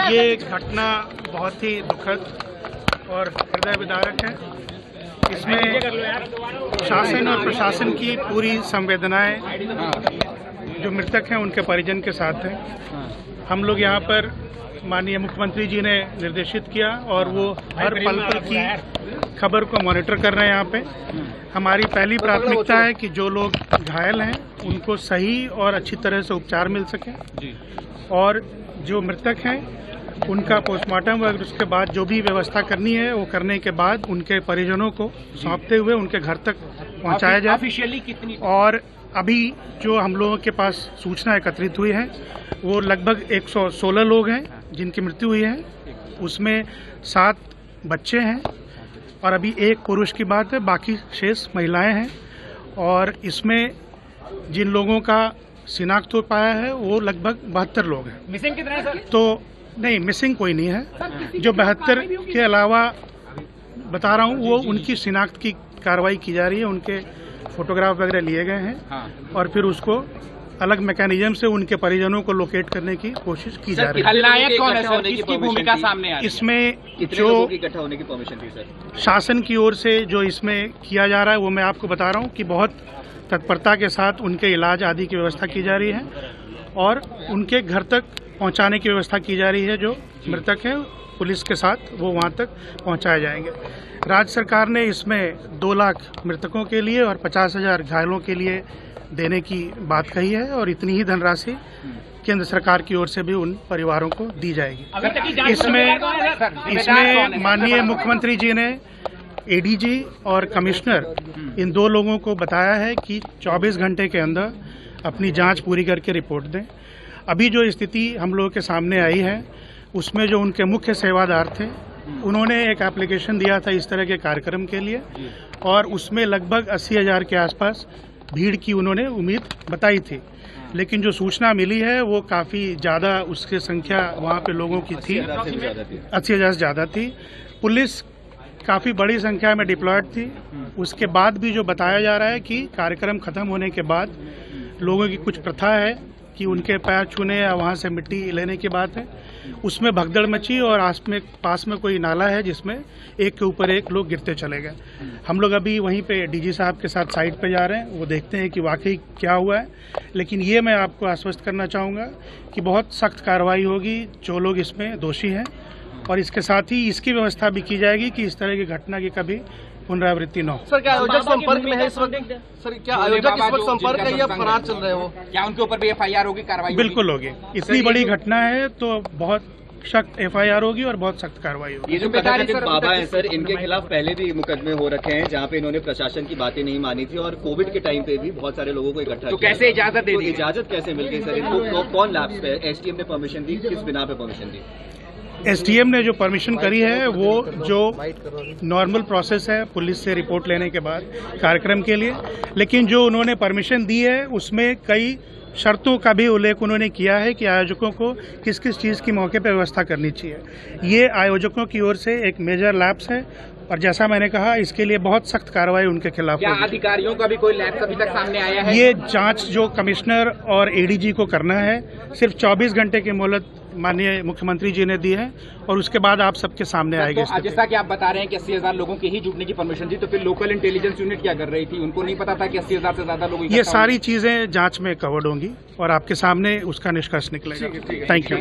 ये घटना बहुत ही दुखद और हृदय विदारक है। इसमें शासन और प्रशासन की पूरी संवेदनाएं जो मृतक हैं उनके परिजन के साथ हैं। हम लोग यहाँ पर माननीय मुख्यमंत्री जी ने निर्देशित किया और वो हर पल पल की खबर को मॉनिटर कर रहे हैं। यहाँ पे हमारी पहली प्राथमिकता है कि जो लोग घायल हैं उनको सही और अच्छी तरह से उपचार मिल सके और जो मृतक हैं उनका पोस्टमार्टम और उसके बाद जो भी व्यवस्था करनी है वो करने के बाद उनके परिजनों को सौंपते हुए उनके घर तक पहुंचाया जाए। ऑफिशियली कितनी? और अभी जो हम लोगों के पास सूचना एकत्रित हुई है वो लगभग 116 लोग हैं जिनकी मृत्यु हुई है। उसमें 7 बच्चे हैं और अभी 1 पुरुष की बात है, बाकी शेष महिलाएं हैं। और इसमें जिन लोगों का शिनाख्त हो पाया है वो लगभग 72 लोग हैं। मिसिंग कितने हैं सर? तो नहीं, मिसिंग कोई नहीं है। जो 72 के अलावा बता रहा हूँ वो उनकी शिनाख्त की कार्रवाई की जा रही है, उनके फोटोग्राफ वगैरह लिए गए हैं और फिर उसको अलग मैकेनिज्म से उनके परिजनों को लोकेट करने की कोशिश की जा रही है। खलनायक कौन है सर? किसकी भूमिका सामने आ रही है? इसमें जो इकट्ठा होने की परमिशन थी सर शासन की ओर से जो इसमें किया जा रहा है वो मैं आपको बता रहा हूँ कि बहुत तत्परता के साथ उनके इलाज आदि की व्यवस्था की जा रही है और उनके घर तक पहुंचाने की व्यवस्था की जा रही है। जो मृतक है पुलिस के साथ वो वहां तक पहुंचाए जाएंगे। राज्य सरकार ने इसमें 2 लाख मृतकों के लिए और 50,000 घायलों के लिए देने की बात कही है और इतनी ही धनराशि केंद्र सरकार की ओर से भी उन परिवारों को दी जाएगी। इसमें माननीय मुख्यमंत्री जी ने एडीजी और कमिश्नर इन 2 लोगों को बताया है कि 24 घंटे के अंदर अपनी जांच पूरी करके रिपोर्ट दें। अभी जो स्थिति हम लोगों के सामने आई है उसमें जो उनके मुख्य सेवादार थे उन्होंने एक एप्लीकेशन दिया था इस तरह के कार्यक्रम के लिए और उसमें लगभग 80,000 के आसपास भीड़ की उन्होंने उम्मीद बताई थी, लेकिन जो सूचना मिली है वो काफ़ी ज़्यादा उसकी संख्या वहाँ पे लोगों की थी, 80,000 से ज़्यादा थी। पुलिस काफ़ी बड़ी संख्या में डिप्लॉयड थी। उसके बाद भी जो बताया जा रहा है कि कार्यक्रम खत्म होने के बाद लोगों की कुछ प्रथा है कि उनके पैर छूने या वहाँ से मिट्टी लेने की बात है, उसमें भगदड़ मची और पास में कोई नाला है जिसमें एक के ऊपर एक लोग गिरते चले गए। हम लोग अभी वहीं पे डीजी साहब के साथ साइट पे जा रहे हैं, वो देखते हैं कि वाकई क्या हुआ है। लेकिन ये मैं आपको आश्वस्त करना चाहूँगा कि बहुत सख्त कार्रवाई होगी जो लोग इसमें दोषी हैं और इसके साथ ही इसकी व्यवस्था भी की जाएगी कि इस तरह की घटना की कभी पुनरावृत्ति न हो। सर, क्या आयोजक संपर्क में है इस वक्त? सर, क्या आयोजक इस वक्त संपर्क है या फरार चल रहे हो? क्या उनके ऊपर भी FIR होगी, कार्रवाई? बिल्कुल होगी। इतनी बड़ी घटना है तो बहुत सख्त FIR होगी और बहुत सख्त कार्रवाई होगी। ये जो कथित बाबा है सर, इनके खिलाफ पहले भी मुकदमे हो रखे हैं जहाँ पे इन्होंने प्रशासन की बातें नहीं मानी थी और कोविड के टाइम पे भी बहुत सारे लोगों को इकट्ठा तो कैसे इजाजत दे दी? इजाजत कैसे मिल गई सर इनको? कौन लैब्स पे SDM ने परमिशन दी? किस बिना पे परमिशन दी? SDM ने जो परमिशन करी है वो जो नॉर्मल प्रोसेस है पुलिस से रिपोर्ट लेने के बाद कार्यक्रम के लिए, लेकिन जो उन्होंने परमिशन दी है उसमें कई शर्तों का भी उल्लेख उन्होंने किया है कि आयोजकों को किस किस चीज़ की मौके पर व्यवस्था करनी चाहिए। ये आयोजकों की ओर से एक मेजर लैप्स है और जैसा मैंने कहा इसके लिए बहुत सख्त कार्रवाई उनके खिलाफ क्या अधिकारियों का भी कोई लैप्स अभी तक सामने आया है? ये जांच जो कमिश्नर और ADG को करना है, सिर्फ 24 घंटे की मोहलत माननीय मुख्यमंत्री जी ने दी है और उसके बाद आप सबके सामने आएगी। तो जैसा कि आप बता रहे हैं कि 80,000 लोगों के ही जुटने की परमिशन थी, तो फिर लोकल इंटेलिजेंस यूनिट क्या कर रही थी? उनको नहीं पता था कि 80,000 से ज्यादा लोग? ये सारी चीजें जांच में कवर्ड होंगी और आपके सामने उसका निष्कर्ष निकलेगा। Thank you.